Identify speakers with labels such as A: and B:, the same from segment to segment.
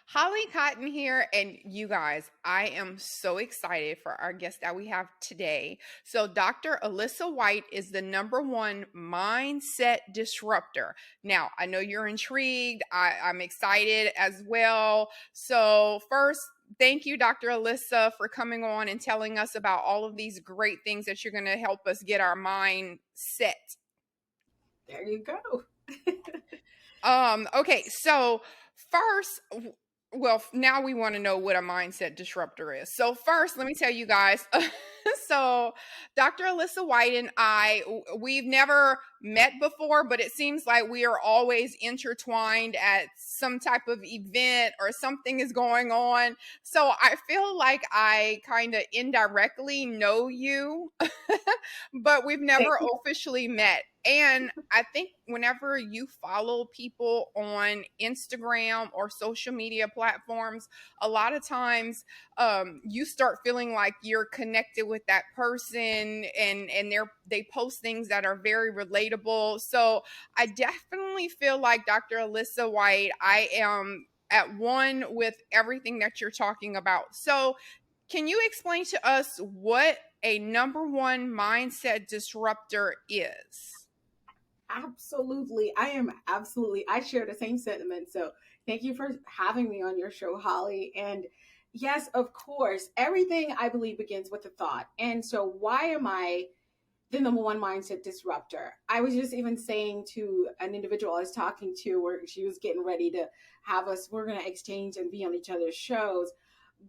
A: Holly Cotton here, and you guys, I am so excited for our guest that we have today. So, Dr. Alisa Whyte is the #1 mindset disruptor. Now, I know you're intrigued. I'm excited as well. So, first, thank you, Dr. Alisa, for coming on and telling us about all of these great things that you're going to help us get our mind set.
B: There you go.
A: Okay, so first, well, now we want to know what a mindset disruptor is. So first, let me tell you guys. So Dr. Alisa Whyte and we've never met before, but it seems like we are always intertwined at some type of event or something is going on. So I feel like I kind of indirectly know you, but we've never officially met. And I think whenever you follow people on Instagram or social media platforms, a lot of times you start feeling like you're connected with that person, and they post things that are very relatable. So I definitely feel like Dr. Alisa Whyte, I am at one with everything that you're talking about. So can you explain to us what a #1 mindset disruptor is?
B: Absolutely. I share the same sentiment. So thank you for having me on your show, Holly. And yes, of course, everything I believe begins with a thought. And so why am I the #1 mindset disruptor? I was just even saying to an individual I was talking to where she was getting ready to we're going to exchange and be on each other's shows.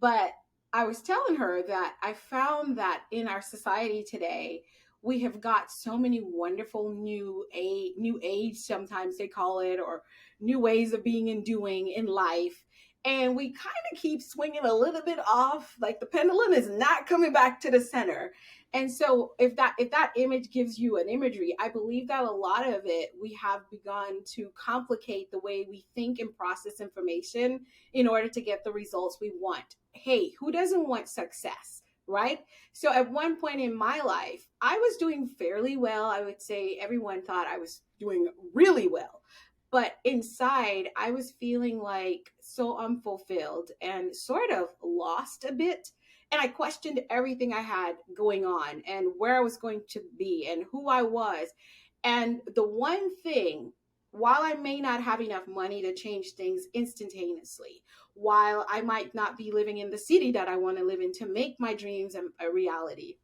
B: But I was telling her that I found that in our society today, we have got so many wonderful new age, sometimes they call it, or new ways of being and doing in life. And we kind of keep swinging a little bit off, like the pendulum is not coming back to the center. And so if that image gives you an imagery, I believe that a lot of it, we have begun to complicate the way we think and process information in order to get the results we want. Hey, who doesn't want success, right? So at one point in my life, I was doing fairly well. I would say everyone thought I was doing really well. But inside, I was feeling like so unfulfilled and sort of lost a bit. And I questioned everything I had going on and where I was going to be and who I was. And the one thing, while I may not have enough money to change things instantaneously, while I might not be living in the city that I want to live in to make my dreams a reality,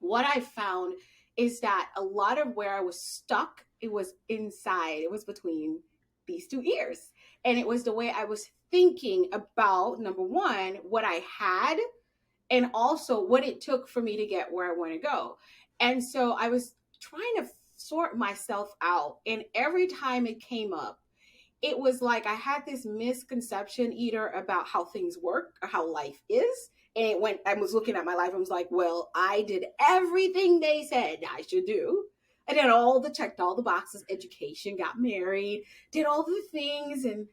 B: what I found is that a lot of where I was stuck, it was inside, it was between these two ears. And it was the way I was thinking about, #1, what I had, and also what it took for me to get where I want to go. And so I was trying to sort myself out. And every time it came up, it was like I had this misconception either about how things work or how life is. And when I was looking at my life, I was like, well, I did everything they said I should do. I did checked all the boxes, education, got married, did all the things, and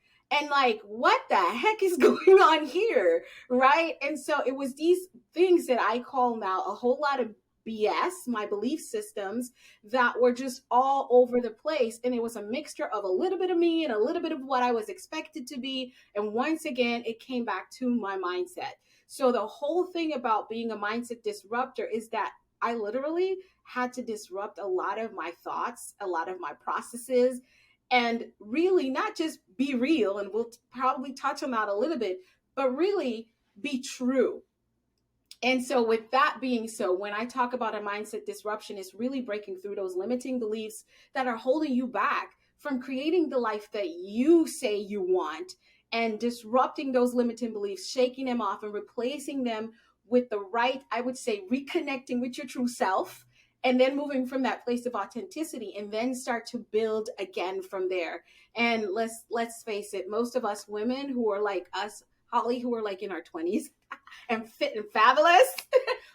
B: like, what the heck is going on here? Right. And so it was these things that I call now a whole lot of BS, my belief systems that were just all over the place. And it was a mixture of a little bit of me and a little bit of what I was expected to be. And once again, it came back to my mindset. So the whole thing about being a mindset disruptor is that I literally had to disrupt a lot of my thoughts, a lot of my processes, and really not just be real. And we'll probably touch on that a little bit, but really be true. And so, with that being so, when I talk about a mindset disruption, it's really breaking through those limiting beliefs that are holding you back from creating the life that you say you want, and disrupting those limiting beliefs, shaking them off and replacing them with the right, I would say, reconnecting with your true self, and then moving from that place of authenticity and then start to build again from there. And let's face it, most of us women who are like us, Holly, who are like in our 20s, and fit and fabulous,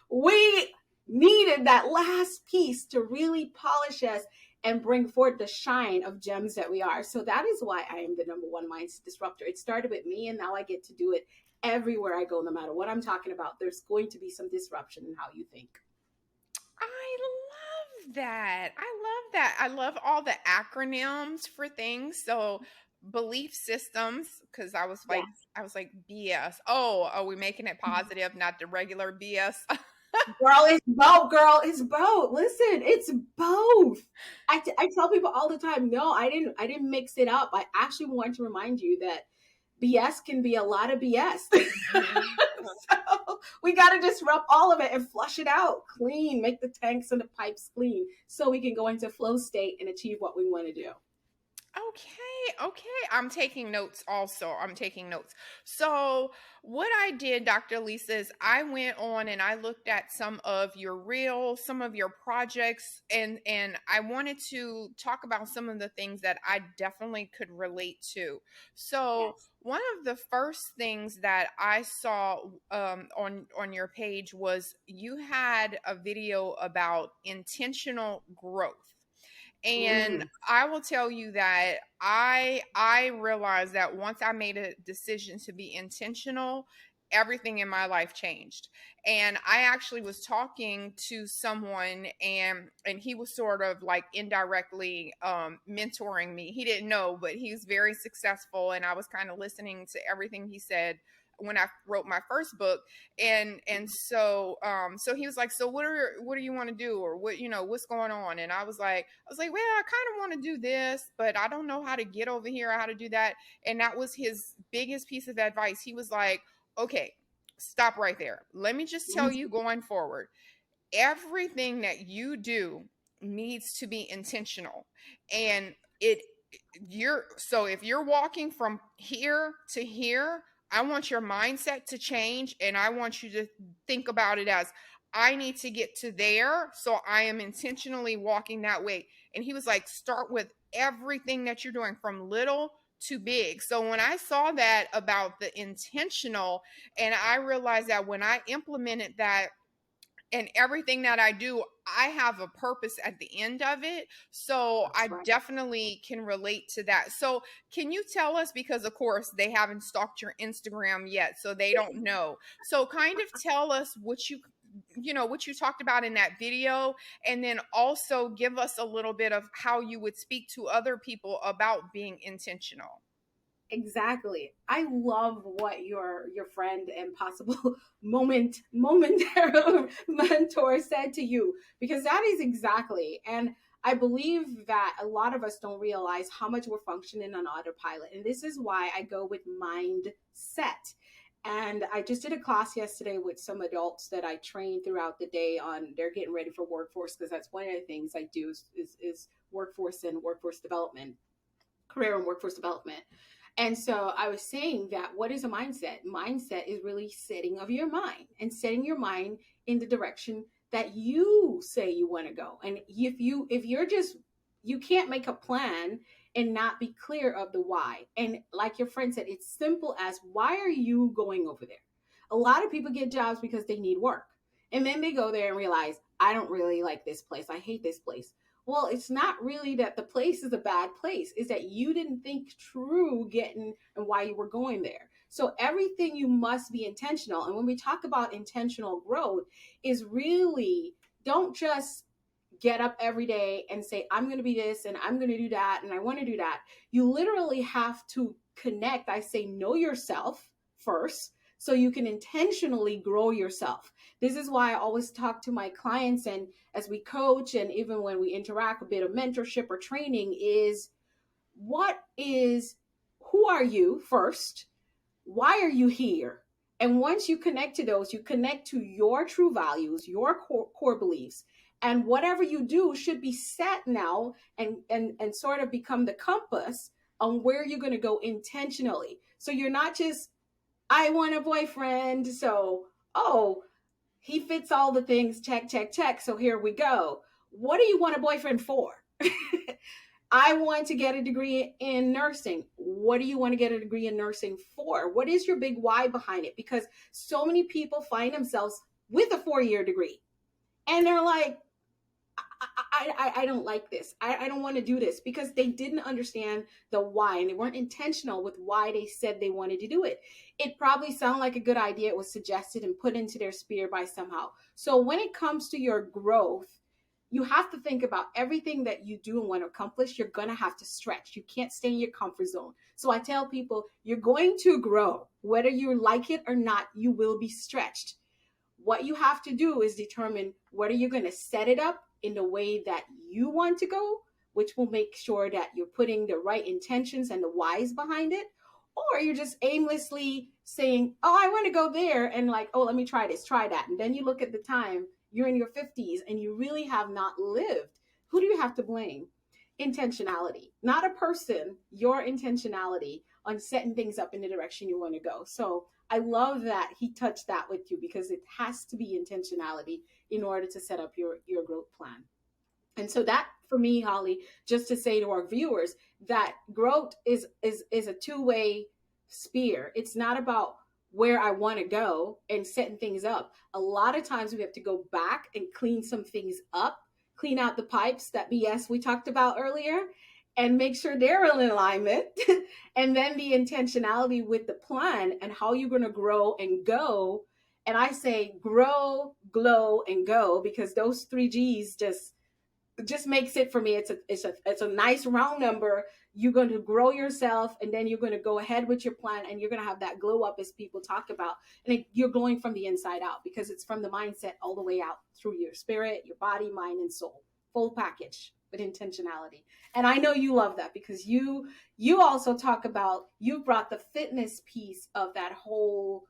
B: we needed that last piece to really polish us and bring forth the shine of gems that we are. So that is why I am the #1 mindset disruptor. It started with me, and now I get to do it everywhere I go. No matter what I'm talking about, there's going to be some disruption in how you think.
A: I love that. I love that. I love all the acronyms for things. So belief systems, because I was like,
B: Yes.
A: BS. Oh, are we making it positive, not the regular BS?
B: Girl, it's both. Girl, it's both. Listen, it's both. I tell people all the time, no, I didn't mix it up. I actually want to remind you that BS can be a lot of BS. So we got to disrupt all of it and flush it out, clean, make the tanks and the pipes clean so we can go into flow state and achieve what we want to do.
A: Okay. I'm taking notes also. I'm taking notes. So, what I did, Dr. Lisa, is I went on and I looked at some of your reels, some of your projects, and I wanted to talk about some of the things that I definitely could relate to. So,
B: Yes.
A: one of the first things that I saw on your page was you had a video about intentional growth. And
B: Mm,
A: I will tell you that I realized that once I made a decision to be intentional, everything in my life changed. And I actually was talking to someone, and he was sort of like indirectly mentoring me. He didn't know, but he's very successful, and I was kind of listening to everything he said when I wrote my first book. And so he was like, so what do you want to do, or what's going on? And I was like, well, I kind of want to do this, but I don't know how to get over here or how to do that. And that was his biggest piece of advice. He was like, okay, stop right there. Let me just tell
B: mm,
A: you, going forward, everything that you do needs to be intentional. And it you're so if you're walking from here to here, I want your mindset to change, and I want you to think about it as, I need to get to there, so I am intentionally walking that way. And he was like, start with everything that you're doing from little to big. So when I saw that about the intentional, and I realized that when I implemented that, and everything that I do, I have a purpose at the end of it. So
B: that's
A: I
B: right.
A: definitely can relate to that. So can you tell us, because of course they haven't stalked your Instagram yet, so they don't know. So kind of tell us what you talked about in that video, and then also give us a little bit of how you would speak to other people about being intentional.
B: Exactly. I love what your friend and possible momentary mentor said to you, because that is exactly. And I believe that a lot of us don't realize how much we're functioning on autopilot. And this is why I go with mindset. And I just did a class yesterday with some adults that I train throughout the day on, they're getting ready for workforce, because that's one of the things I do is workforce and workforce development, career and workforce development. And so I was saying that what is a mindset? Mindset is really setting of your mind and setting your mind in the direction that you say you want to go. And if you're just, you can't make a plan and not be clear of the why. And like your friend said, it's simple as, why are you going over there? A lot of people get jobs because they need work. And then they go there and realize, I don't really like this place. I hate this place. Well, it's not really that the place is a bad place. It's that you didn't think through getting and why you were going there. So everything, you must be intentional. And when we talk about intentional growth, is really, don't just get up every day and say, I'm going to be this and I'm going to do that and I want to do that. You literally have to connect. I say, know yourself first so you can intentionally grow yourself. This is why I always talk to my clients, and as we coach and even when we interact, a bit of mentorship or training is, who are you first? Why are you here? And once you connect to those, you connect to your true values, your core beliefs, and whatever you do should be set now and sort of become the compass on where you're going to go intentionally. So you're not just, I want a boyfriend, so, oh, he fits all the things, check, check, check. So here we go. What do you want a boyfriend for? I want to get a degree in nursing. What do you want to get a degree in nursing for? What is your big why behind it? Because so many people find themselves with a 4-year degree and they're like, I don't like this. I don't want to do this, because they didn't understand the why and they weren't intentional with why they said they wanted to do it. It probably sounded like a good idea. It was suggested and put into their sphere by somehow. So when it comes to your growth, you have to think about everything that you do and want to accomplish. You're going to have to stretch. You can't stay in your comfort zone. So I tell people, you're going to grow. Whether you like it or not, you will be stretched. What you have to do is determine whether you're going to set it up in the way that you want to go, which will make sure that you're putting the right intentions and the whys behind it, or you're just aimlessly saying, oh, I want to go there, and like, oh, let me try this, try that. And then you look at the time, you're in your 50s and you really have not lived. Who do you have to blame? Intentionality, not a person, your intentionality on setting things up in the direction you want to go. So I love that he touched that with you, because it has to be intentionality in order to set up your growth plan. And so that, for me, Holly, just to say to our viewers that growth is a two-way spear. It's not about where I want to go and setting things up. A lot of times we have to go back and clean some things up, clean out the pipes, that BS we talked about earlier, and make sure they're in alignment. And then the intentionality with the plan and how you're going to grow and go. And I say grow, glow, and go, because those three G's just makes it, for me, it's a nice round number. You're going to grow yourself, and then you're going to go ahead with your plan, and you're going to have that glow up as people talk about. And you're glowing from the inside out, because it's from the mindset all the way out through your spirit, your body, mind, and soul. Full package with intentionality. And I know you love that, because you also talk about, you brought the fitness piece of that whole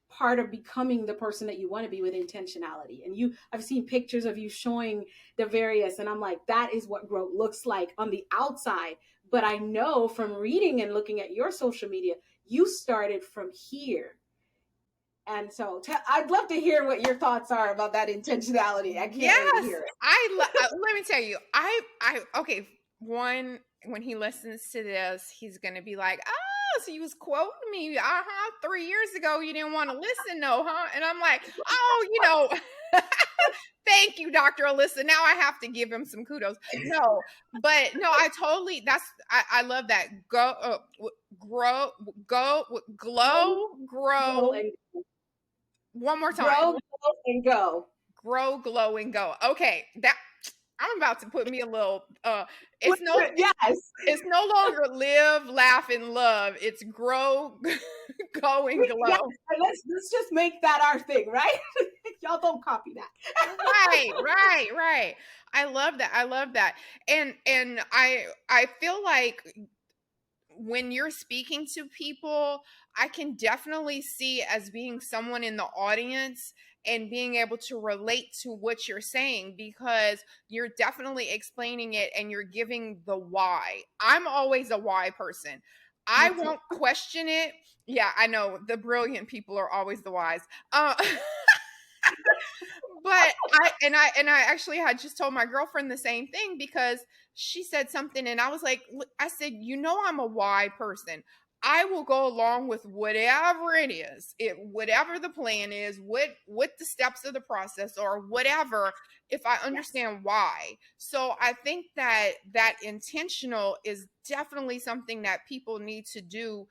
B: part of becoming the person that you want to be with intentionality. And I've seen pictures of you showing the various, and I'm like, that is what growth looks like on the outside. But I know from reading and looking at your social media, you started from here. And so I'd love to hear what your thoughts are about that intentionality. I can't wait to hear it.
A: Let me tell you, okay, one, when he listens to this, he's going to be like, oh, so you was quoting me, 3 years ago, you didn't want to listen, no, huh? And I'm like, oh, thank you, Dr. Alisa. Now I have to give him some kudos. No, but no, I love that. Go, grow, go, glow, grow. One more time.
B: Grow, glow, and go.
A: Grow, glow, and go. Okay, I'm about to put me a little. It's no longer live, laugh, and love. It's grow, go, and glow.
B: Yeah, let's just make that our thing, right? Y'all don't copy that.
A: Right. I love that. And I feel like when you're speaking to people, I can definitely see as being someone in the audience and being able to relate to what you're saying, because you're definitely explaining it and you're giving the why. I'm always a why person. I won't question it. Yeah, I know the brilliant people are always the whys. But I actually had just told my girlfriend the same thing, because she said something and I was like, I said, I'm a why person. I will go along with whatever it is, whatever the plan is, what the steps of the process or whatever, if I understand why. So I think that intentional is definitely something that people need to do,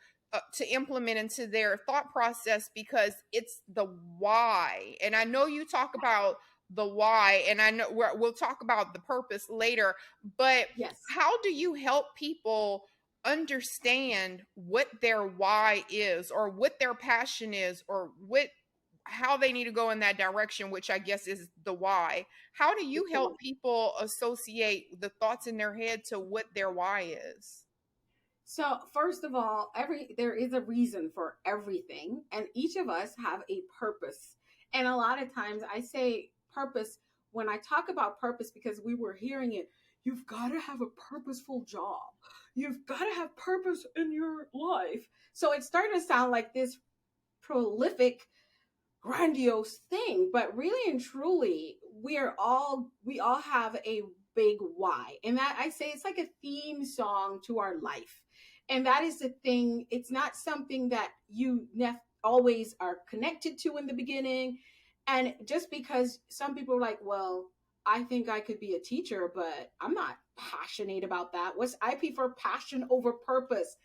A: to implement into their thought process, because it's the why. And I know you talk about the why, and I know we'll talk about the purpose later, but how do you help people understand what their why is, or what their passion is, or how they need to go in that direction, which I guess is the why? How do you help people associate the thoughts in their head to what their why is?
B: So first of all, there is a reason for everything, and each of us have a purpose. And a lot of times I say purpose when I talk about purpose, because we were hearing it. You've got to have a purposeful job. You've got to have purpose in your life. So it's starting to sound like this prolific, grandiose thing, but really and truly, we all have a big why. And that, I say, it's like a theme song to our life. And that is the thing. It's not something that you always are connected to in the beginning. And just because some people are like, well, I think I could be a teacher, but I'm not passionate about that. I prefer passion over purpose.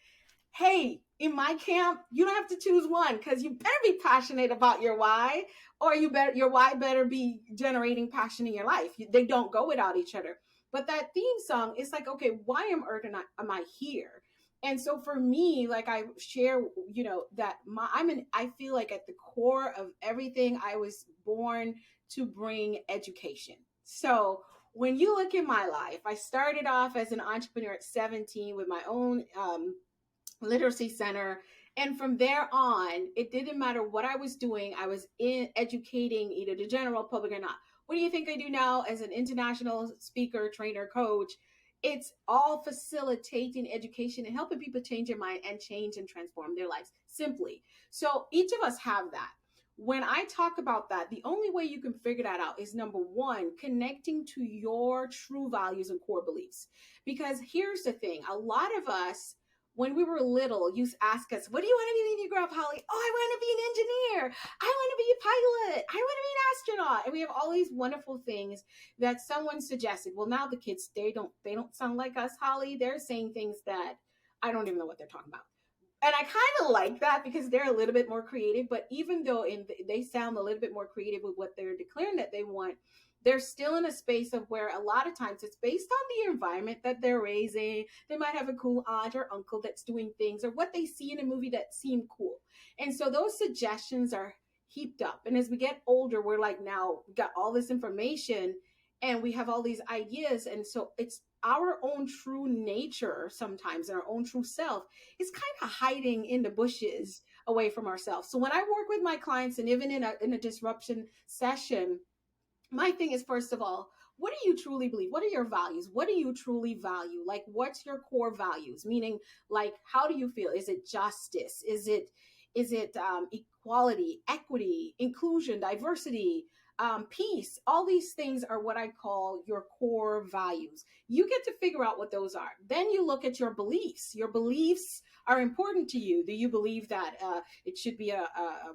B: hey, in my camp, you don't have to choose one because you better be passionate about your why, or your why better be generating passion in your life. They don't go without each other. But that theme song is like, okay, why am I here? And so for me, like I share, that I feel like at the core of everything, I was born to bring education. So when you look at my life, I started off as an entrepreneur at 17 with my own literacy center. And from there on, it didn't matter what I was doing. I was in educating either the general public or not. What do you think I do now as an international speaker, trainer, coach? It's all facilitating education and helping people change their mind and change and transform their lives simply. So each of us have that. When I talk about that, the only way you can figure that out is number one, connecting to your true values and core beliefs. Because here's the thing, a lot of us, when we were little, used to ask us, what do you want to be when you grow up, Holly? Oh, I want to be an engineer. I want to be a pilot. I want to be an astronaut. And we have all these wonderful things that someone suggested. Well, now the kids, they don't sound like us, Holly. They're saying things that I don't even know what they're talking about. And I kind of like that because they're a little bit more creative. But even though they sound a little bit more creative with what they're declaring that they want, they're still in a space of where a lot of times it's based on the environment that they're raising. They might have a cool aunt or uncle that's doing things or what they see in a movie that seem cool. And so those suggestions are heaped up. And as we get older, we're like, now we got all this information and we have all these ideas. And so it's our own true nature sometimes and our own true self is kind of hiding in the bushes away from ourselves. So when I work with my clients and even in a disruption session, my thing is, first of all, what do you truly believe? What are your values? What do you truly value? Like, what's your core values? Meaning, like, how do you feel? Is it justice? Is it equality, equity, inclusion, diversity, peace? All these things are what I call your core values. You get to figure out what those are. Then you look at your beliefs. Your beliefs are important to you. Do you believe that it should be a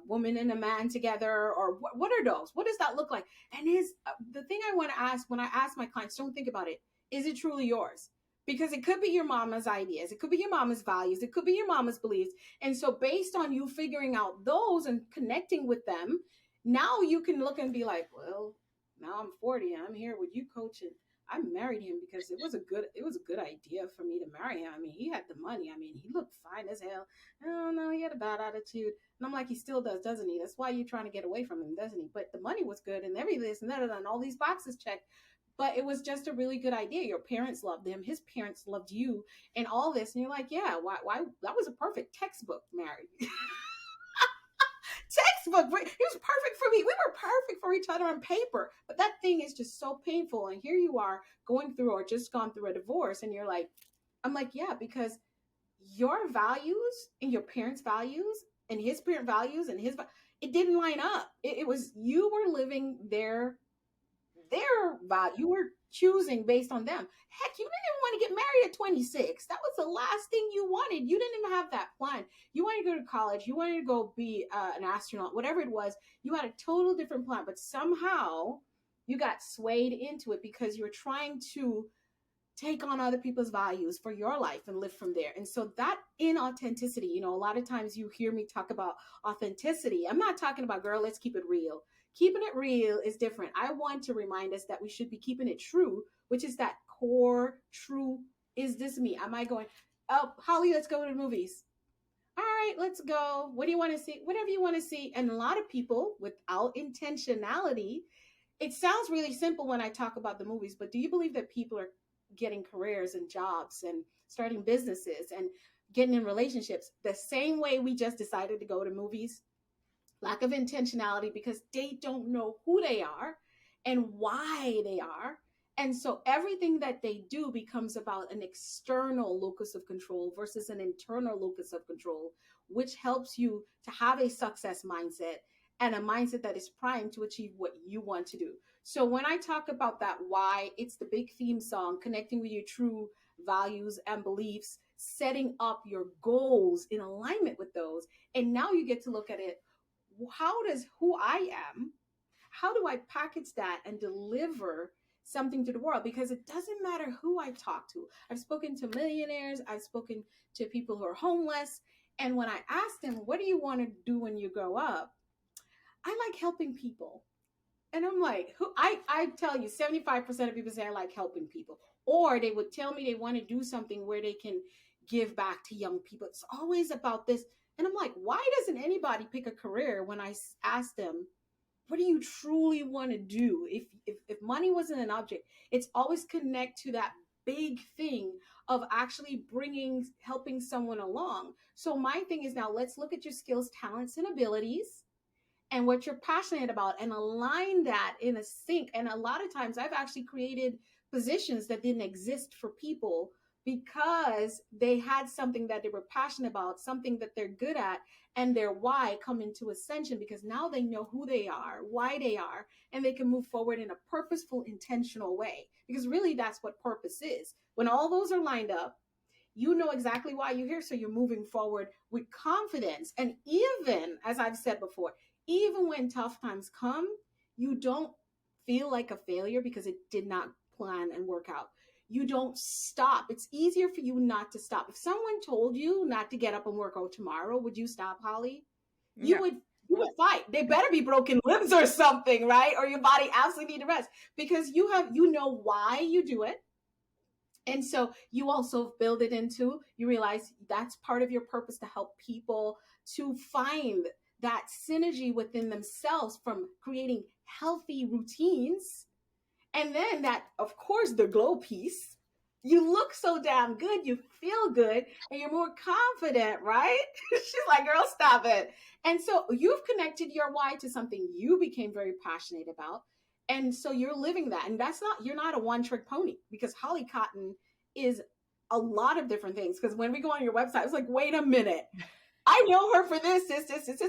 B: woman and a man together, or what are those? What does that look like? And the thing I want to ask when I ask my clients, don't think about it. Is it truly yours? Because it could be your mama's ideas, it could be your mama's values, it could be your mama's beliefs. And so, based on you figuring out those and connecting with them, now you can look and be like, well, now I'm 40 and I'm here with you, coach, and I married him because it was a good idea for me to marry him. I mean, he had the money. I mean, he looked fine as hell. Oh no, he had a bad attitude. And I'm like, he still does, doesn't he? That's why you're trying to get away from him, doesn't he? But the money was good and everything, this and that, and all these boxes checked. But it was just a really good idea. Your parents loved him. His parents loved you, and all this. And you're like, yeah, why? That was a perfect textbook marriage. Textbook. It was perfect for me. We were perfect for each other on paper. But that thing is just so painful. And here you are going through or just gone through a divorce, and you're like, I'm like, yeah, because your values and your parents' values and his parent values and it didn't line up. It was you were living their value. You were choosing based on them. Heck, you didn't even want to get married at 26. That was the last thing you wanted. You didn't even have that plan. You wanted to go to college. You wanted to go be an astronaut, whatever it was. You had a total different plan, but somehow you got swayed into it because you were trying to take on other people's values for your life and live from there. And so that inauthenticity, a lot of times you hear me talk about authenticity. I'm not talking about, girl, let's keep it real. Keeping it real is different. I want to remind us that we should be keeping it true, which is that core true. Is this me? Am I going, oh, Holly, let's go to the movies. All right, let's go. What do you want to see? Whatever you want to see. And a lot of people, without intentionality, it sounds really simple when I talk about the movies, but do you believe that people are getting careers and jobs and starting businesses and getting in relationships the same way we just decided to go to movies? Lack of intentionality because they don't know who they are and why they are. And so everything that they do becomes about an external locus of control versus an internal locus of control, which helps you to have a success mindset and a mindset that is primed to achieve what you want to do. So when I talk about that why, it's the big theme song, connecting with your true values and beliefs, setting up your goals in alignment with those. And now you get to look at it, how does who I am, how do I package that and deliver something to the world, because it doesn't matter who I talk to. I've spoken to millionaires, I've spoken to people who are homeless. And when I ask them, what do you want to do when you grow up? I like helping people. And I'm like, I tell you, 75% of people say I like helping people. Or they would tell me they want to do something where they can give back to young people. It's always about this. And I'm like, why doesn't anybody pick a career when I ask them, what do you truly want to do? If money wasn't an object, it's always connect to that big thing of actually helping someone along. So my thing is, now let's look at your skills, talents, and abilities and what you're passionate about and align that in a sync. And a lot of times I've actually created positions that didn't exist for people because they had something that they were passionate about, something that they're good at, and their why come into ascension, because now they know who they are, why they are, and they can move forward in a purposeful, intentional way. Because really that's what purpose is. When all those are lined up, you know exactly why you're here. So you're moving forward with confidence. And even, as I've said before, even when tough times come, you don't feel like a failure because it did not plan and work out. You don't stop. It's easier for you not to stop. If someone told you not to get up and work out tomorrow, would you stop, Holly? You would fight. They better be broken limbs or something, right? Or your body absolutely need to rest, because you know why you do it. And so you also build it into, you realize that's part of your purpose, to help people to find that synergy within themselves from creating healthy routines. And then that, of course, the glow piece. You look so damn good, you feel good, and you're more confident, right? She's like, girl, stop it. And so you've connected your why to something you became very passionate about. And so you're living that. And you're not a one trick pony, because Holly Cotton is a lot of different things. Because when we go on your website, it's like, wait a minute. I know her for this,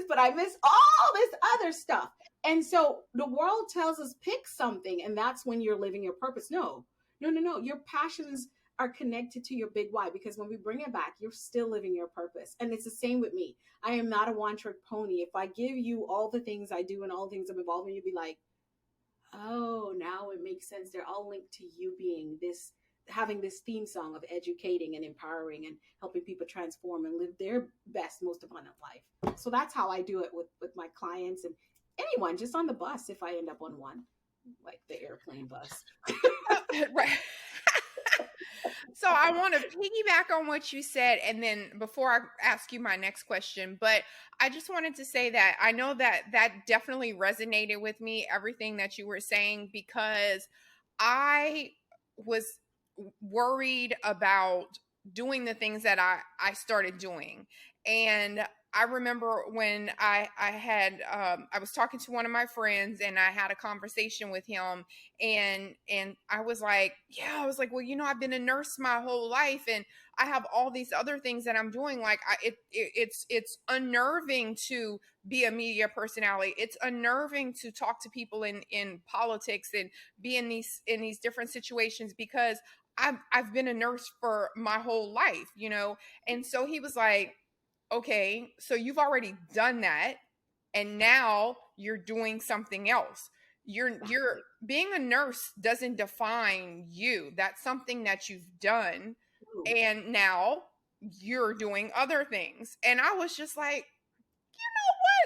B: but I miss all this other stuff. And so the world tells us pick something, and that's when you're living your purpose. No. Your passions are connected to your big why, because when we bring it back, you're still living your purpose. And it's the same with me. I am not a one trick pony. If I give you all the things I do and all the things I'm involved in, you'd be like, oh, now it makes sense. They're all linked to you being this, having this theme song of educating and empowering and helping people transform and live their best, most abundant life. So that's how I do it with my clients and anyone, just on the bus if I end up on one, like the airplane bus.
A: Right. So I want to piggyback on what you said, and then before I ask you my next question, but I just wanted to say that I know that definitely resonated with me, everything that you were saying, because I was worried about doing the things that I started doing. And I remember when I was talking to one of my friends, and I had a conversation with him, and I was like, well, I've been a nurse my whole life, and I have all these other things that I'm doing. Like it's unnerving to be a media personality. It's unnerving to talk to people in politics and be in these different situations, because I've been a nurse for my whole life, And so he was like, okay, so you've already done that, and now you're doing something else. You're being a nurse doesn't define you. That's something that you've done, and now you're doing other things. And I was just like,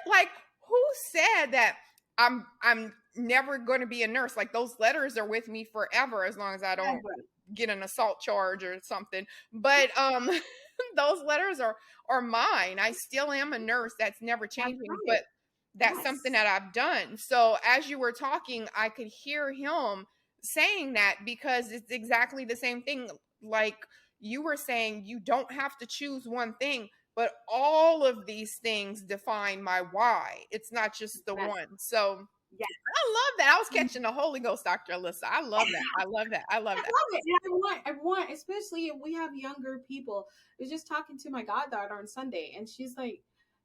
A: what? Like, who said that I'm never going to be a nurse? Like, those letters are with me forever, as long as I don't get an assault charge or something. But those letters are mine. I still am a nurse. That's never changing. But that's something that I've done. So as you were talking, I could hear him saying that, because it's exactly the same thing. Like you were saying, you don't have to choose one thing, but all of these things define my why. It's not just the one. So
B: yeah,
A: I love that. I was catching the Holy Ghost, Dr. Alyssa. I love that. I love that. I love that.
B: I want, especially if we have younger people. I was just talking to my goddaughter on Sunday, and she's like,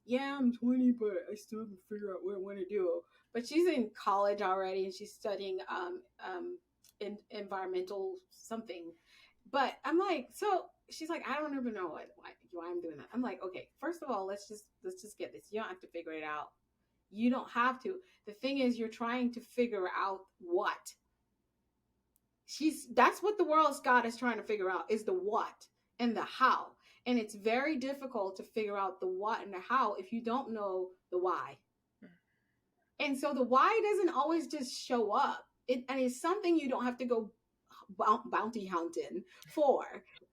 B: yeah, I'm 20, but I still haven't figured out what I want to do. But she's in college already, and she's studying environmental something. But I'm like, so she's like, I don't even know why I'm doing that. I'm like, okay, first of all, let's just get this. You don't have to figure it out. You don't have to. The thing is, you're trying to figure out what. That's what the world's God is trying to figure out, is the what and the how. And it's very difficult to figure out the what and the how if you don't know the why. And so the why doesn't always just show up. And it's something you don't have to go bounty hunting for.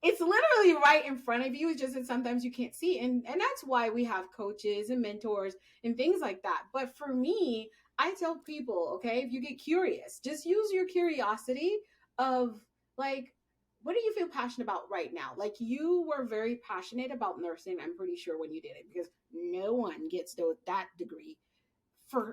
B: It's literally right in front of you. It's just that sometimes you can't see. And that's why we have coaches and mentors and things like that. But for me, I tell people, okay, if you get curious, just use your curiosity of like, what do you feel passionate about right now? Like, you were very passionate about nursing, I'm pretty sure, when you did it, because no one gets that degree for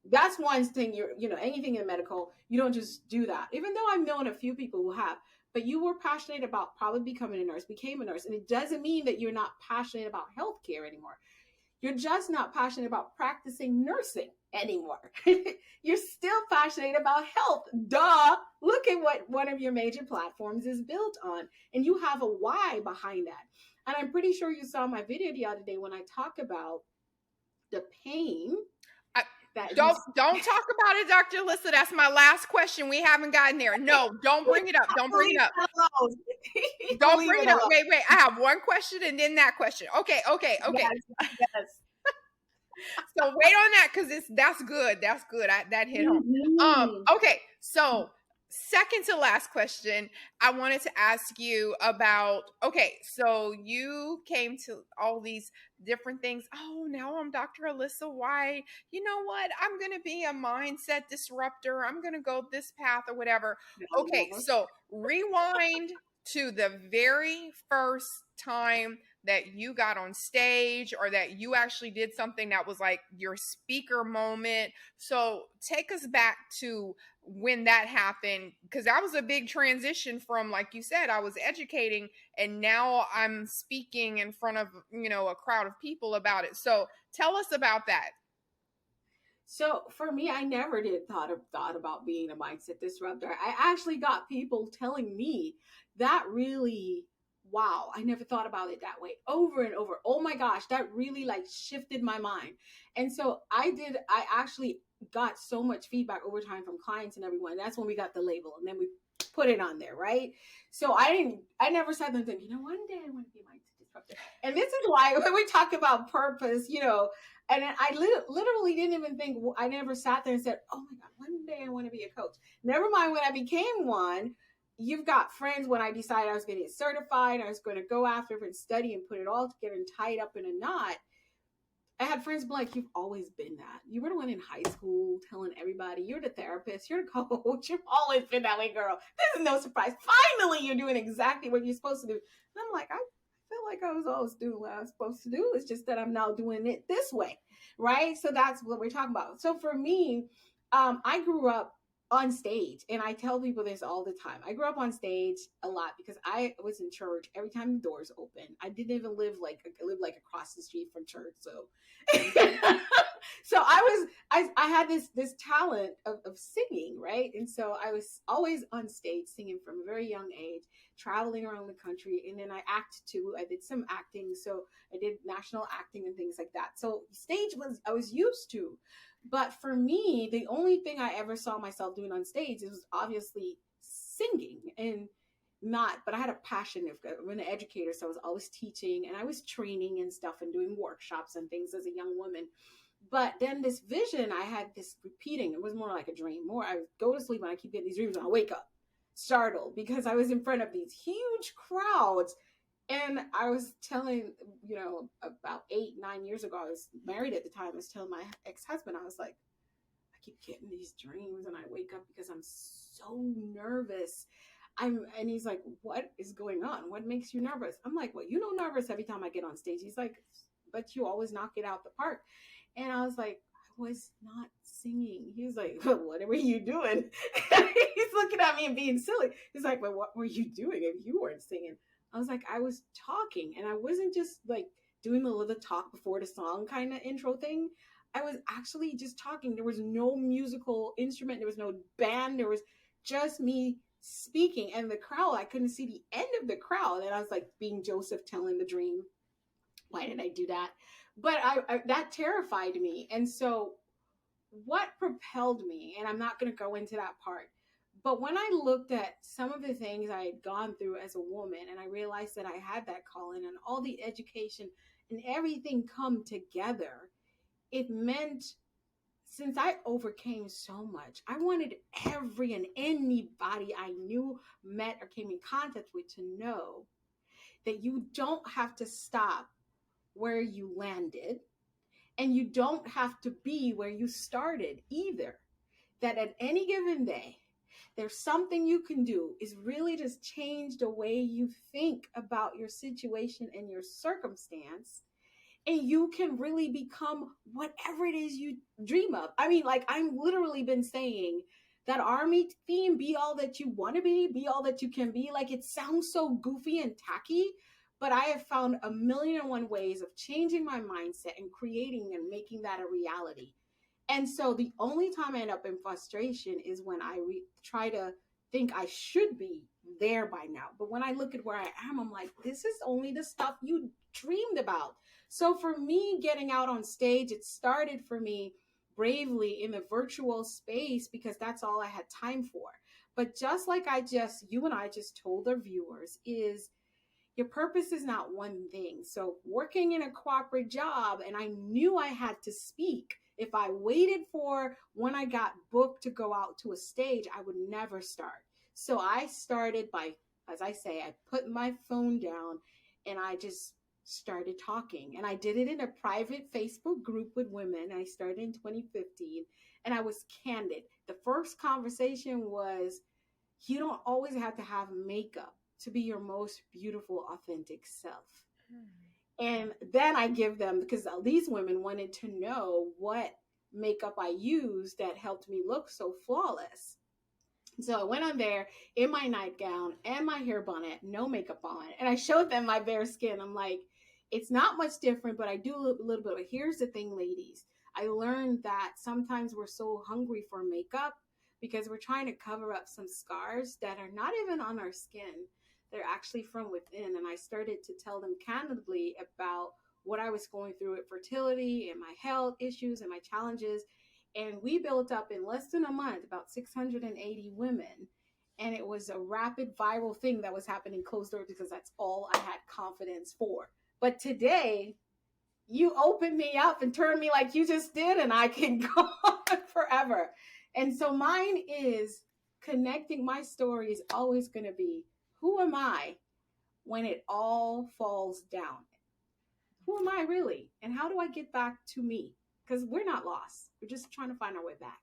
B: that's one thing. Anything in medical, you don't just do that, even though I've known a few people who have. But you were passionate about probably becoming a nurse, became a nurse, and it doesn't mean that you're not passionate about healthcare anymore. You're just not passionate about practicing nursing anymore. You're still passionate about health. Duh. Look at what one of your major platforms is built on, and you have a why behind that. And I'm pretty sure you saw my video the other day when I talk about the pain.
A: Don't talk about it, Dr. Alisa. That's my last question. We haven't gotten there. No, don't bring it up. Don't bring it up. Don't bring it up. Wait. I have one question and then that question. Okay.
B: Yes.
A: So wait on that, because that's good. That's good. That hit home. Okay. So second to last question, I wanted to ask you about, okay, so you came to all these different things. Oh, now I'm Dr. Alisa Whyte. You know what? I'm going to be a mindset disruptor. I'm going to go this path or whatever. Okay, so rewind to the very first time that you got on stage, or that you actually did something that was like your speaker moment. So take us back to when that happened, because that was a big transition from, like you said, I was educating and now I'm speaking in front of, a crowd of people about it. So tell us about that.
B: So for me, I never did thought about being a mindset disruptor. I actually got people telling me that really, wow, I never thought about it that way, over and over. Oh my gosh, that really like shifted my mind. And so I actually got so much feedback over time from clients and everyone. That's when we got the label, and then we put it on there, right? So I never sat there and think, one day I want to be a mindset disruptor. And this is why when we talk about purpose, and I literally didn't even think, I never sat there and said, oh my God, one day I want to be a coach. Never mind when I became one. You've got friends, when I decided I was going to get certified, I was going to go after it and study and put it all together and tie it up in a knot. I had friends be like, you've always been that. You were the one in high school telling everybody, you're the therapist, you're the coach, you've always been that way, girl. This is no surprise. Finally, you're doing exactly what you're supposed to do. And I'm like, I feel like I was always doing what I was supposed to do. It's just that I'm now doing it this way, right? So that's what we're talking about. So for me, I grew up on stage, and I tell people this all the time. I grew up on stage a lot because I was in church every time the doors open. I didn't even live like across the street from church, so so I had this talent of singing, right? And so I was always on stage singing from a very young age, traveling around the country, and then I acted too. I did some acting, so I did national acting and things like that. So stage I was used to. But for me, the only thing I ever saw myself doing on stage was obviously singing, and but I had a passion. I'm an educator, so I was always teaching, and I was training and stuff and doing workshops and things as a young woman. But then this vision, I had this repeating. It was more like a dream. I would go to sleep and I keep getting these dreams, and I wake up startled because I was in front of these huge crowds. And I was telling, about 8-9 years ago, I was married at the time. I was telling my ex-husband, I was like, I keep getting these dreams and I wake up because I'm so nervous. And he's like, what is going on? What makes you nervous? I'm like, well, nervous every time I get on stage. He's like, but you always knock it out the park. And I was like, I was not singing. He was like, well, what were you doing? He's looking at me and being silly. He's like, well, what were you doing if you weren't singing? I was like, I was talking, and I wasn't just like doing the talk before the song kind of intro thing. I was actually just talking. There was no musical instrument. There was no band. There was just me speaking, and the crowd, I couldn't see the end of the crowd. And I was like being Joseph telling the dream. Why did I do that? But that terrified me. And so what propelled me, and I'm not going to go into that part, But when I looked at some of the things I had gone through as a woman, and I realized that I had that calling and all the education and everything come together, it meant, since I overcame so much, I wanted every and anybody I knew, met, or came in contact with to know that you don't have to stop where you landed, and you don't have to be where you started either. That at any given day, there's something you can do is really just change the way you think about your situation and your circumstance, and you can really become whatever it is you dream of. I mean, like, I'm literally been saying that army theme, be all that you want to be all that you can be. Like, it sounds so goofy and tacky, but I have found a million and one ways of changing my mindset and creating and making that a reality. And so the only time I end up in frustration is when I try to think I should be there by now. But when I look at where I am, I'm like, this is only the stuff you dreamed about. So for me, getting out on stage, it started for me bravely in the virtual space because that's all I had time for. But just like you and I just told our viewers, is your purpose is not one thing. So working in a corporate job, and I knew I had to speak. If I waited for when I got booked to go out to a stage, I would never start. So I started by, as I say, I put my phone down and I just started talking. And I did it in a private Facebook group with women. I started in 2015 and I was candid. The first conversation was, you don't always have to have makeup to be your most beautiful, authentic self. And then I give them, because these women wanted to know what makeup I used that helped me look so flawless. So I went on there in my nightgown and my hair bonnet, no makeup on, and I showed them my bare skin. I'm like, it's not much different, but I do a little bit. Here's the thing, ladies. I learned that sometimes we're so hungry for makeup because we're trying to cover up some scars that are not even on our skin. They're actually from within. And I started to tell them candidly about what I was going through with fertility and my health issues and my challenges. And we built up in less than a month about 680 women. And it was a rapid viral thing that was happening closed door because that's all I had confidence for. But today, you open me up and turn me like you just did, and I can go on forever. And so mine is connecting. My story is always going to be, who am I when it all falls down? Who am I really? And how do I get back to me? Because we're not lost. We're just trying to find our way back.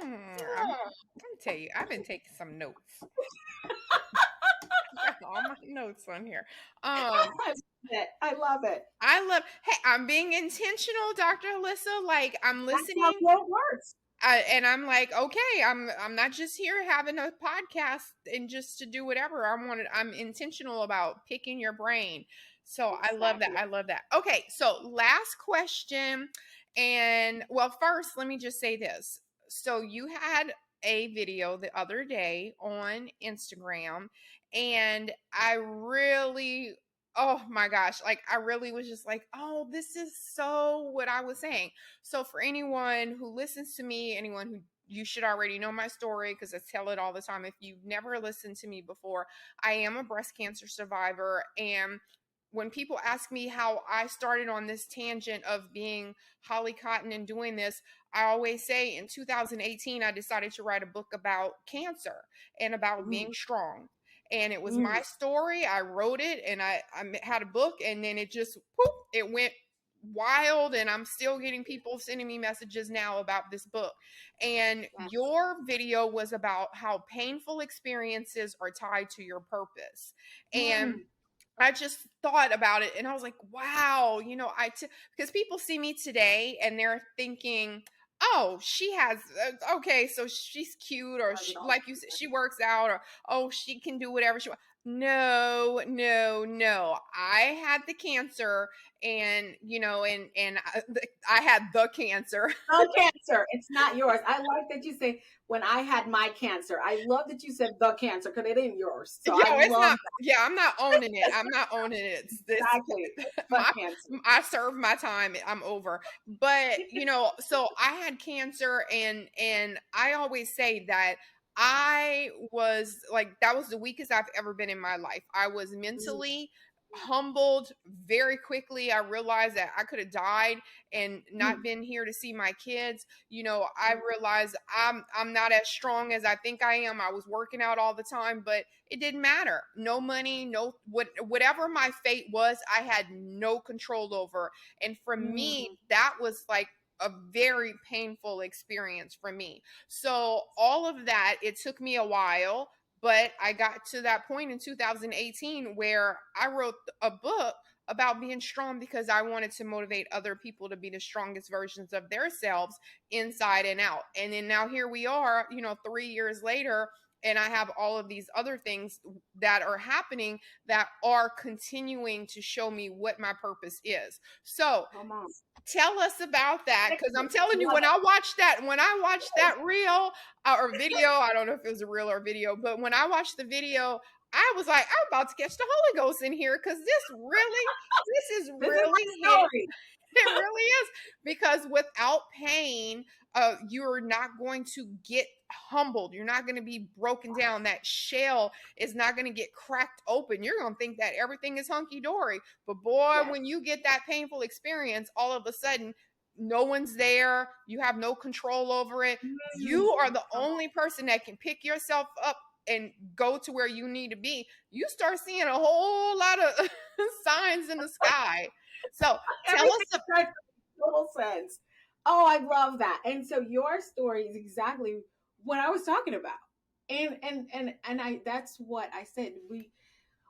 A: I'm going to tell you, I've been taking some notes. All my notes on here.
B: I love it.
A: Hey, I'm being intentional, Dr. Alisa. Like, I'm listening.
B: That's how it works.
A: And I'm like, okay, I'm not just here having a podcast and just to do whatever. I'm intentional about picking your brain. So exactly. I love that. Okay, so last question. And well, first, let me just say this. So you had a video the other day on Instagram, and I really, oh my gosh, like I really was just like, oh, this is so what I was saying. So for anyone who listens to me, anyone who, you should already know my story because I tell it all the time. If you've never listened to me before, I am a breast cancer survivor. And when people ask me how I started on this tangent of being Holly Cotton and doing this, I always say in 2018, I decided to write a book about cancer and about being strong. And it was my story. I wrote it and I had a book, and then it just, poof, it went wild. And I'm still getting people sending me messages now about this book. And your video was about how painful experiences are tied to your purpose. And I just thought about it and I was like, wow, because people see me today and they're thinking, oh, she has, okay, so she's cute, or like you said, she works out, or, oh, she can do whatever she wants. No. I had the cancer, and, I had the cancer.
B: The cancer. It's not yours. I like that you say, when I had my cancer. I love that you said the cancer because it ain't yours. So it's not. That.
A: Yeah, I'm not owning it. I'm not owning it. It's this, exactly. I served my time. I'm over. But, so I had cancer, and I always say that I was like, that was the weakest I've ever been in my life. I was mentally humbled very quickly. I realized that I could have died and not been here to see my kids. I realized I'm not as strong as I think I am. I was working out all the time, but it didn't matter. No money, whatever my fate was, I had no control over. And for me, that was like a very painful experience for me. So all of that, it took me a while, but I got to that point in 2018 where I wrote a book about being strong because I wanted to motivate other people to be the strongest versions of themselves inside and out. And then now here we are, 3 years later, and I have all of these other things that are happening that are continuing to show me what my purpose is. So tell us about that, because I'm telling you, when I watched that reel or video, I don't know if it was a reel or video, but when I watched the video, I was like, I'm about to catch the Holy Ghost in here, because this is really
B: story.
A: It really is, because without pain, you're not going to get humbled. You're not going to be broken down. That shell is not going to get cracked open. You're going to think that everything is hunky dory. But boy, when you get that painful experience, all of a sudden, no one's there. You have no control over it. You are the only person that can pick yourself up and go to where you need to be. You start seeing a whole lot of signs in the sky. So tell us
B: makes total sense. Oh, I love that. And so your story is exactly what I was talking about. And I that's what I said.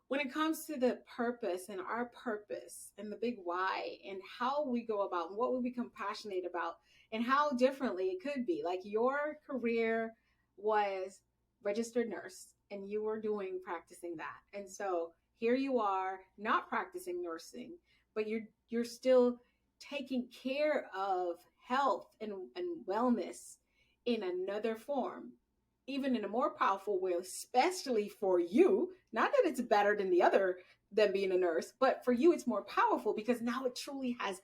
B: When it comes to the purpose and our purpose and the big why and how we go about and what we become passionate about and how differently it could be. Like your career was registered nurse and you were practicing that. And so here you are not practicing nursing, but you're still taking care of health and wellness in another form, even in a more powerful way, especially for you. Not that it's better than than being a nurse, but for you, it's more powerful because now it truly has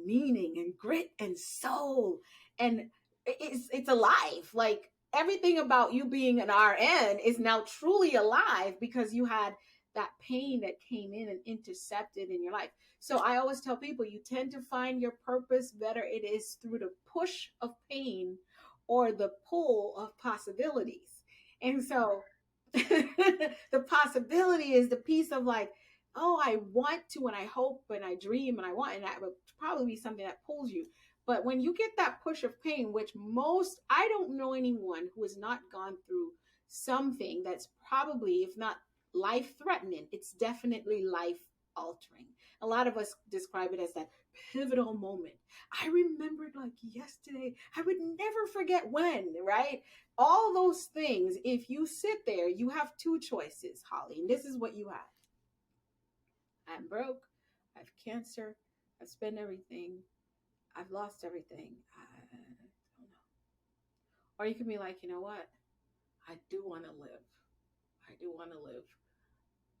B: meaning and grit and soul. And it's alive. Like everything about you being an RN is now truly alive because you had that pain that came in and intercepted in your life. So I always tell people you tend to find your purpose, whether it is through the push of pain or the pull of possibilities. And so the possibility is the piece of like, oh, I want to, and I hope, and I dream, and I want, and that would probably be something that pulls you. But when you get that push of pain, which I don't know anyone who has not gone through something that's probably, if not life threatening, it's definitely life altering. A lot of us describe it as that pivotal moment. I remembered like yesterday. I would never forget when, right? All those things, if you sit there, you have two choices, Holly, and this is what you have. I'm broke. I have cancer. I've spent everything. I've lost everything. I don't know. Or you can be like, you know what? I do want to live. I do want to live.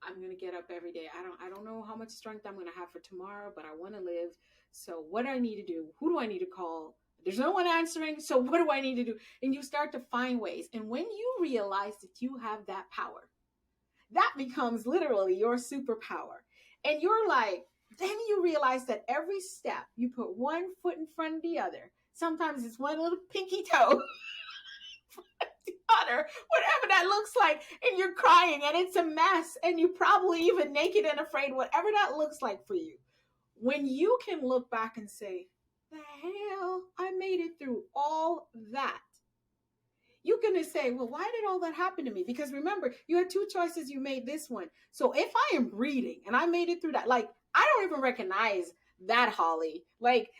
B: I'm going to get up every day. I don't know how much strength I'm going to have for tomorrow, but I want to live. So what do I need to do? Who do I need to call? There's no one answering. So what do I need to do? And you start to find ways. And when you realize that you have that power, that becomes literally your superpower. And you're like, then you realize that every step you put one foot in front of the other. Sometimes it's one little pinky toe. Other, whatever that looks like, and you're crying and it's a mess and you're probably even naked and afraid, whatever that looks like for you. When you can look back and say, the hell, I made it through all that. You're going to say, well, why did all that happen to me? Because remember, you had two choices. You made this one. So if I am breathing and I made it through that, like, I don't even recognize that Holly. Like,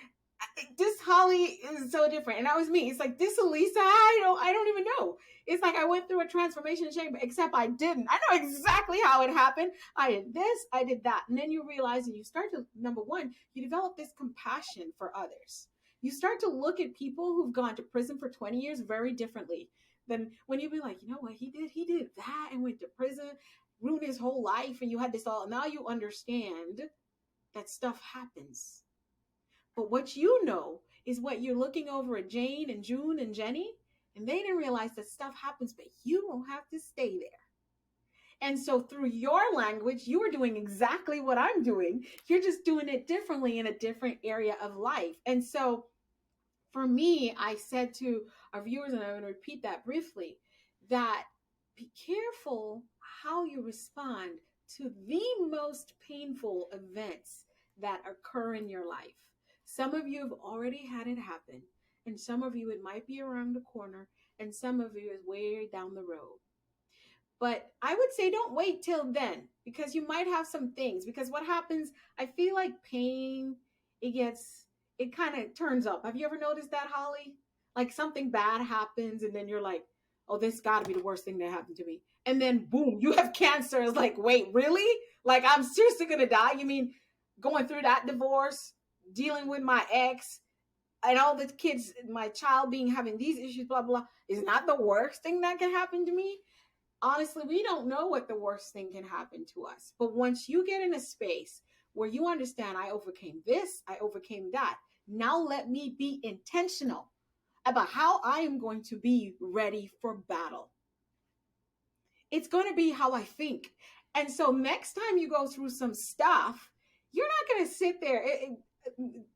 B: this Holly is so different. And that was me. It's like, this Alisa, I don't even know. It's like I went through a transformation chamber, except I didn't. I know exactly how it happened. I did this, I did that. And then you realize, and you start to, number one, you develop this compassion for others. You start to look at people who've gone to prison for 20 years very differently than when you be like, you know what, he did that and went to prison, ruined his whole life. And you had this all, now you understand that stuff happens. But what you know is what you're looking over at Jane and June and Jenny, And they didn't realize that stuff happens, but you don't have to stay there. And so through your language, you are doing exactly what I'm doing. You're just doing it differently in a different area of life. And so for me, I said to our viewers, and I'm going to repeat that briefly, that be careful how you respond to the most painful events that occur in your life. Some of you have already had it happen, and some of you, it might be around the corner, and some of you is way down the road. But I would say don't wait till then, because you might have some things. Because what happens, I feel like pain, it kind of turns up. Have you ever noticed that, Holly? Like something bad happens and then you're like, oh, this got to be the worst thing that happened to me. And then boom, you have cancer. It's like, wait, really? Like I'm seriously going to die? You mean going through that divorce, dealing with my ex, and all the kids, my child having these issues, blah, blah, is not the worst thing that can happen to me? Honestly, we don't know what the worst thing can happen to us. But once you get in a space where you understand, I overcame this, I overcame that. Now let me be intentional about how I am going to be ready for battle. It's going to be how I think. And so next time you go through some stuff, you're not going to sit there,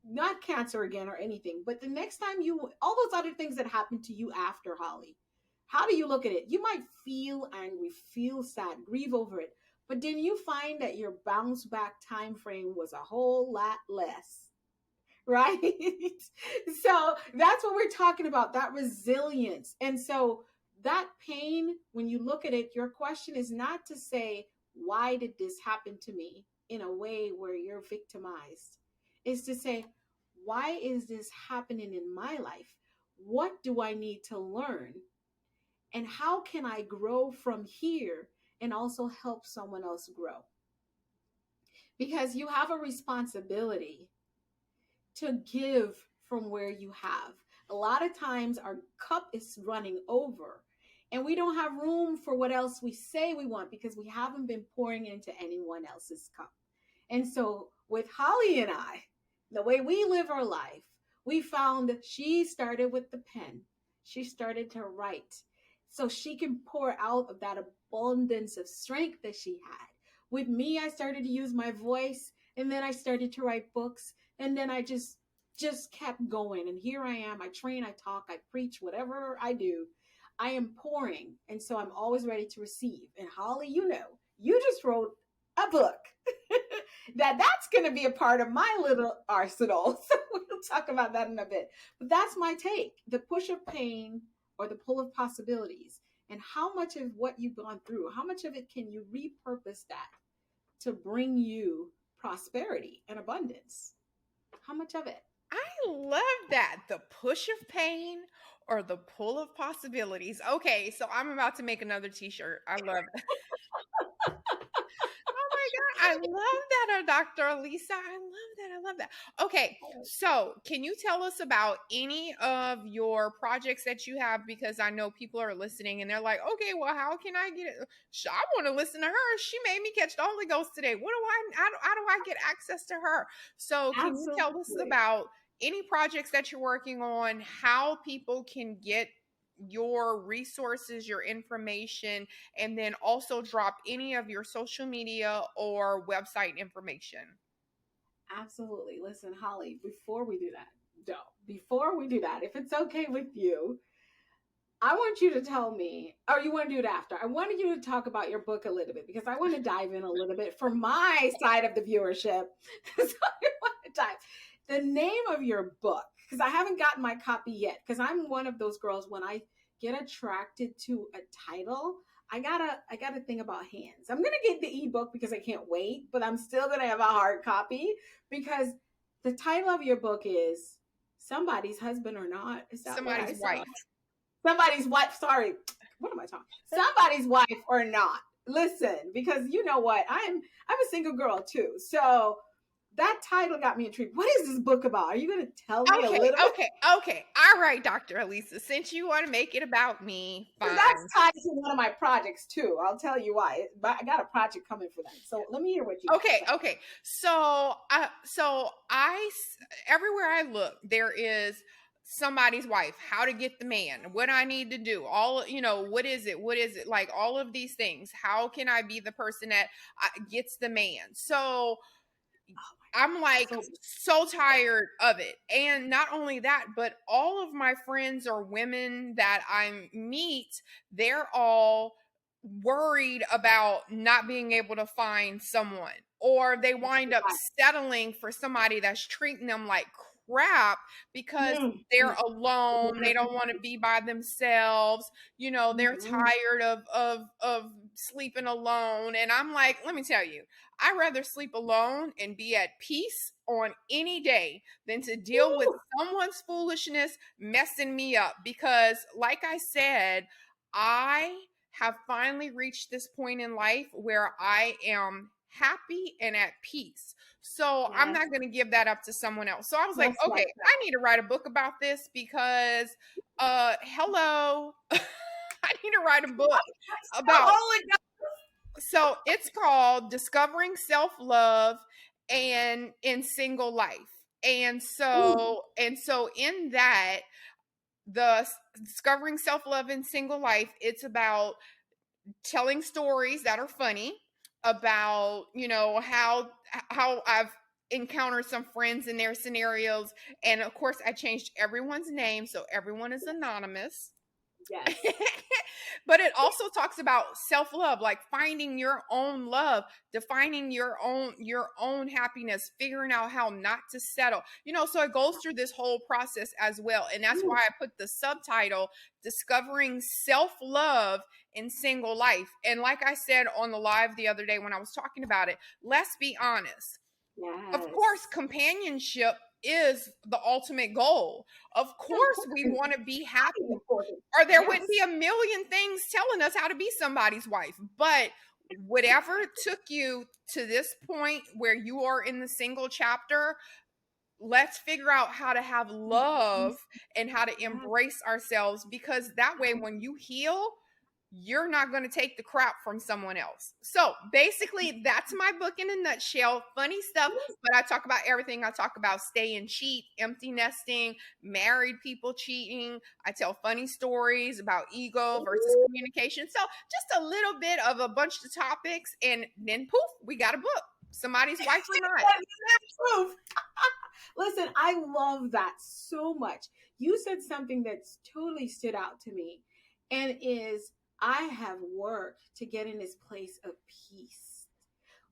B: not cancer again or anything, but the next time all those other things that happen to you after, Holly, how do you look at it? You might feel angry, feel sad, grieve over it, but then you find that your bounce back time frame was a whole lot less, right? So that's what we're talking about, that resilience. And so that pain, when you look at it, your question is not to say, why did this happen to me in a way where you're victimized? It's to say, why is this happening in my life? What do I need to learn? And how can I grow from here and also help someone else grow? Because you have a responsibility to give from where you have. A lot of times our cup is running over and we don't have room for what else we say we want because we haven't been pouring into anyone else's cup. And so with Holly and I, the way we live our life, we found that she started with the pen. She started to write, so she can pour out of that abundance of strength that she had. With me, I started to use my voice, and then I started to write books, and then I just kept going. And here I am. I train, I talk, I preach, whatever I do, I am pouring. And so I'm always ready to receive. And Holly, you just wrote a book that's going to be a part of my little arsenal. So we'll talk about that in a bit. But that's my take. The push of pain or the pull of possibilities, and how much of what you've gone through, how much of it can you repurpose that to bring you prosperity and abundance? How much of it?
A: I love that. The push of pain or the pull of possibilities. Okay, so I'm about to make another t-shirt. I love it. I love that, Dr. Alisa. I love that. Okay, so can you tell us about any of your projects that you have? Because I know people are listening and they're like, okay, well, how can I get it? I want to listen to her. She made me catch the Holy Ghost today. How do I get access to her? So can you tell us about any projects that you're working on, how people can get your resources, your information, and then also drop any of your social media or website information?
B: Absolutely. Listen, Holly, before we do that, if it's okay with you, I want you to tell me, or you want to do it after? I wanted you to talk about your book a little bit because I want to dive in a little bit for my side of the viewership. So I want to dive. The name of your book, because I haven't gotten my copy yet, because I'm one of those girls, when I get attracted to a title, I gotta think about hands. I'm gonna get the ebook because I can't wait, but I'm still gonna have a hard copy because the title of your book is Somebody's Husband or Not. Is that
A: Somebody's Wife?
B: Somebody's wife. Sorry, what am I talking? Somebody's wife or not. Listen, because you know what, I'm a single girl too, so that title got me intrigued. What is this book about? Are you going to tell me a little bit?
A: Okay. All right, Dr. Alisa, since you want to make it about me, fine.
B: That's tied to one of my projects too. I'll tell you why. I got a project coming for that. So let me hear what you
A: Okay. So I everywhere I look, there is somebody's wife, how to get the man, what I need to do, all, what is it, like all of these things. How can I be the person that gets the man? So I'm like so tired of it. And not only that, but all of my friends or women that I meet, they're all worried about not being able to find someone, or they wind up settling for somebody that's treating them like crap because they're alone. They don't want to be by themselves. They're tired of sleeping alone. And I'm like, let me tell you, I'd rather sleep alone and be at peace on any day than to deal with someone's foolishness messing me up. Because, like I said, I have finally reached this point in life where I am happy and at peace. So I'm not going to give that up to someone else. So I was like, okay, I need to write a book about this because, hello, I need to write a book about. So it's called Discovering Self-Love and in Single Life. And so in that, the Discovering Self-Love in Single Life, it's about telling stories that are funny about, how I've encountered some friends in their scenarios. And of course, I changed everyone's name, so everyone is anonymous.
B: Yes.
A: But it also talks about self-love, like finding your own love, defining your own happiness, figuring out how not to settle. So it goes through this whole process as well. And that's why I put the subtitle Discovering Self-Love in Single Life. And like I said on the live the other day when I was talking about it, let's be honest. Yes. Of course, companionship is the ultimate goal. Of course, we want to be happy, or there wouldn't be a million things telling us how to be somebody's wife. But whatever took you to this point where you are in the single chapter, let's figure out how to have love and how to embrace ourselves, because that way when you heal, you're not going to take the crap from someone else. So basically, that's my book in a nutshell. Funny stuff, but I talk about everything. I talk about stay and cheat, empty nesting, married people cheating. I tell funny stories about ego versus communication. So just a little bit of a bunch of topics, and then poof, we got a book. Somebody's wife or not.
B: Listen, I love that so much. You said something that's totally stood out to me, and is I have worked to get in this place of peace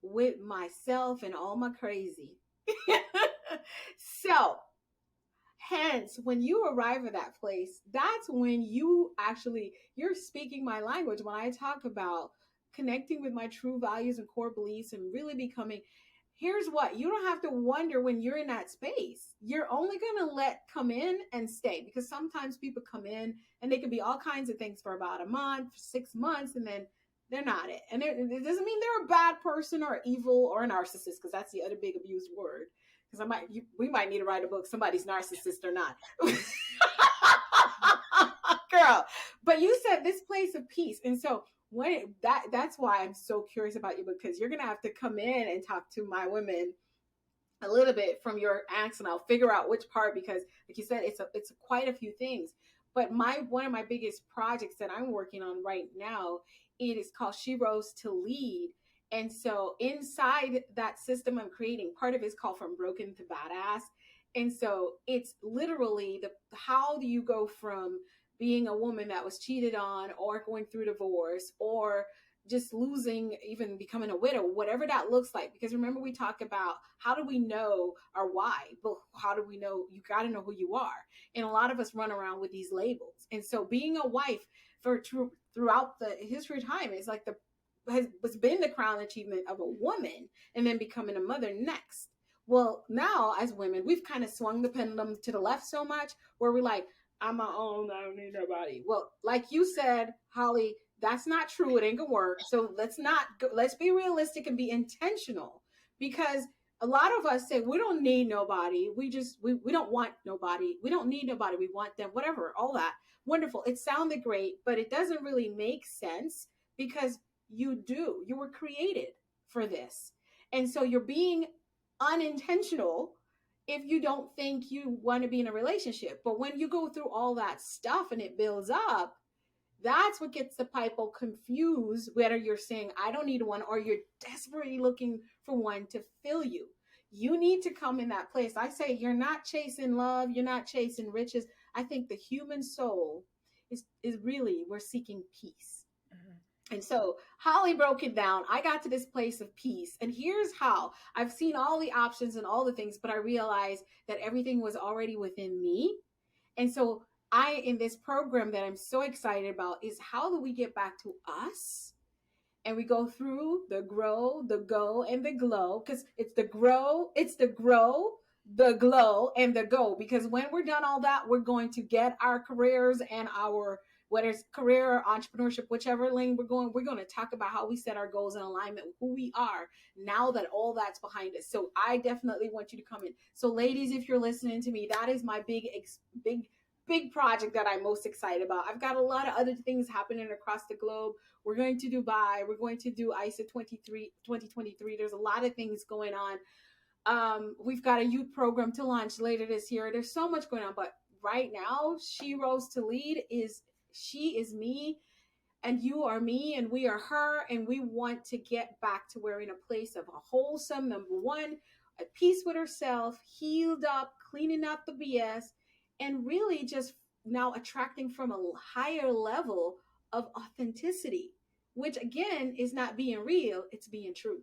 B: with myself and all my crazy. So, hence, when you arrive at that place, that's when you're speaking my language. When I talk about connecting with my true values and core beliefs and really becoming, here's what, you don't have to wonder when you're in that space. You're only going to let come in and stay, because sometimes people come in and they can be all kinds of things for about a month, 6 months, and then they're not it. And it doesn't mean they're a bad person or evil or a narcissist, because that's the other big abused word. Because we might need to write a book, somebody's narcissist or not. Girl, but you said this place of peace. And so that's why I'm so curious about you, because you're gonna have to come in and talk to my women a little bit from your accent. I'll figure out which part, because like you said, it's quite a few things. But one of my biggest projects that I'm working on right now, it is called She Rose to Lead. And so inside that system I'm creating, part of it is called From Broken to Badass. And so it's literally how do you go from being a woman that was cheated on, or going through divorce, or just losing, even becoming a widow, whatever that looks like. Because remember, we talk about how do we know our why? But how do we know? You got to know who you are. And a lot of us run around with these labels. And so being a wife throughout the history of time is like has been the crown achievement of a woman, and then becoming a mother next. Well, now as women, we've kind of swung the pendulum to the left so much where we're like, I'm my own, I don't need nobody. Well, like you said, Holly, that's not true. It ain't gonna work. So let's be realistic and be intentional, because a lot of us say we don't need nobody. We don't want nobody. We don't need nobody. We want them, whatever, all that. Wonderful. It sounded great, but it doesn't really make sense, because you were created for this. And so you're being unintentional if you don't think you want to be in a relationship. But when you go through all that stuff and it builds up, that's what gets the people confused, whether you're saying, I don't need one, or you're desperately looking for one to fill you. You need to come in that place. I say, you're not chasing love, you're not chasing riches. I think the human soul is really, we're seeking peace. And so Holly broke it down. I got to this place of peace. And here's how. I've seen all the options and all the things, but I realized that everything was already within me. And so in this program that I'm so excited about, is how do we get back to us? And we go through the grow, the go, and the glow, because it's the grow, the glow, and the go. Because when we're done all that, we're going to get our careers and our, whether it's career or entrepreneurship, whichever lane we're going to talk about how we set our goals in alignment with who we are now that all that's behind us. So I definitely want you to come in. So ladies, if you're listening to me, that is my big project that I'm most excited about. I've got a lot of other things happening across the globe. We're going to Dubai. We're going to do ISA 2023. There's a lot of things going on. We've got a youth program to launch later this year. There's so much going on, but right now, She Rose to Lead she is me, and you are me, and we are her, and we want to get back to where we're in a place of a wholesome, number one, at peace with herself, healed up, cleaning up the BS, and really just now attracting from a higher level of authenticity, which again is not being real, it's being true.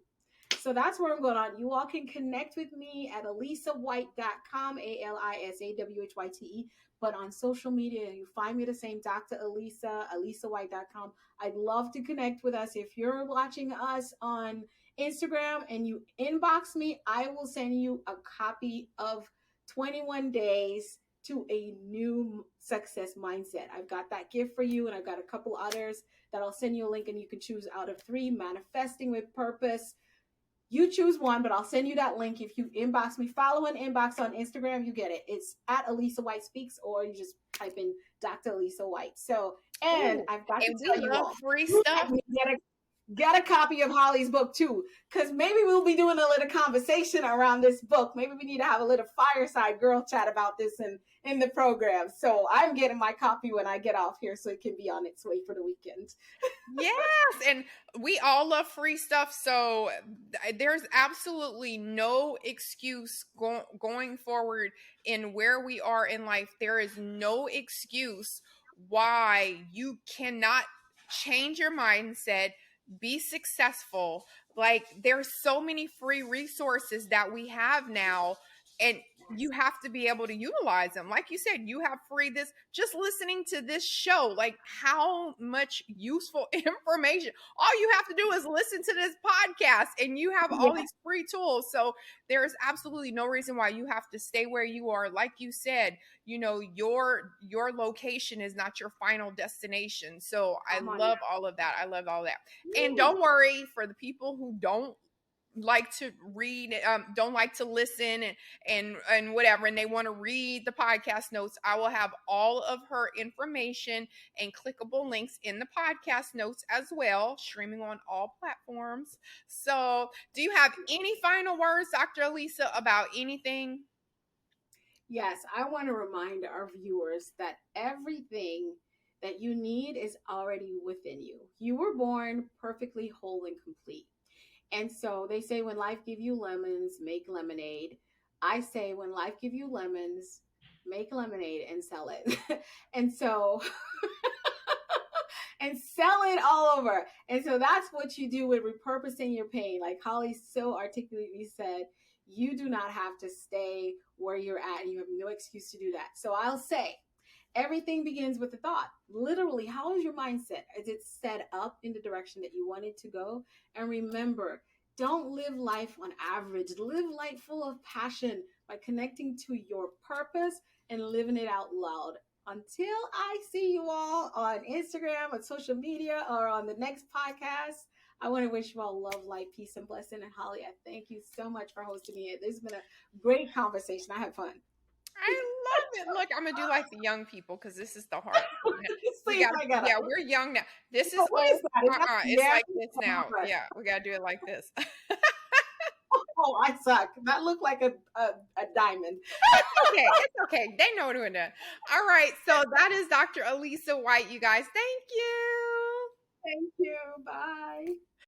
B: So that's where I'm going on. You all can connect with me at alisawhyte.com, ALISAWHYTE. But on social media, you find me the same, Dr. Alisa, alisawhyte.com. I'd love to connect with us. If you're watching us on Instagram and you inbox me, I will send you a copy of 21 Days to a New Success Mindset. I've got that gift for you, and I've got a couple others that I'll send you a link, and you can choose out of 3. Manifesting with Purpose. You choose one, but I'll send you that link. If you inbox me, follow an inbox on Instagram, you get it. It's at Alisa Whyte Speaks, or you just type in Dr. Alisa Whyte. So, and I've got to tell you all,
A: free stuff.
B: Get a copy of Holly's book too, because maybe we'll be doing a little conversation around this book. Maybe we need to have a little fireside girl chat about this in the program. So I'm getting my copy when I get off here, so it can be on its way for the weekend.
A: Yes, and we all love free stuff, so there's absolutely no excuse going forward in where we are in life. There is no excuse why you cannot change your mindset, be successful. Like, there's so many free resources that we have now, and you have to be able to utilize them. Like you said, you have free this, just listening to this show, like how much useful information. All you have to do is listen to this podcast and you have all these free tools. So there's absolutely no reason why you have to stay where you are. Like you said, you know, your location is not your final destination. So I love all of that. I love all that. And don't worry, for the people who don't like to read, don't like to listen and whatever, and they want to read the podcast notes, I will have all of her information and clickable links in the podcast notes as well, streaming on all platforms. So do you have any final words, Dr. Alisa, about anything?
B: Yes, I want to remind our viewers that everything that you need is already within you. You were born perfectly whole and complete. And so they say, when life give you lemons, make lemonade. I say, when life give you lemons, make lemonade and sell it. And so, and sell it all over. And so that's what you do with repurposing your pain. Like Holly so articulately said, you do not have to stay where you're at, and you have no excuse to do that. So I'll say, everything begins with a thought. Literally, how is your mindset? Is it set up in the direction that you want it to go? And remember, don't live life on average. Live life full of passion by connecting to your purpose and living it out loud. Until I see you all on Instagram, on social media, or on the next podcast, I want to wish you all love, light, peace, and blessing. And Holly, I thank you so much for hosting me. This has been a great conversation. I had fun.
A: I love it. Look, I'm gonna do like the young people, because this is the hard. We're young now. This is old. It's like this now. Yeah, we gotta do it like this.
B: Oh, I suck. That looked like a diamond.
A: Okay, it's okay. They know what we're doing. All right, so that is Dr. Alisa Whyte, you guys. Thank you.
B: Thank you. Bye.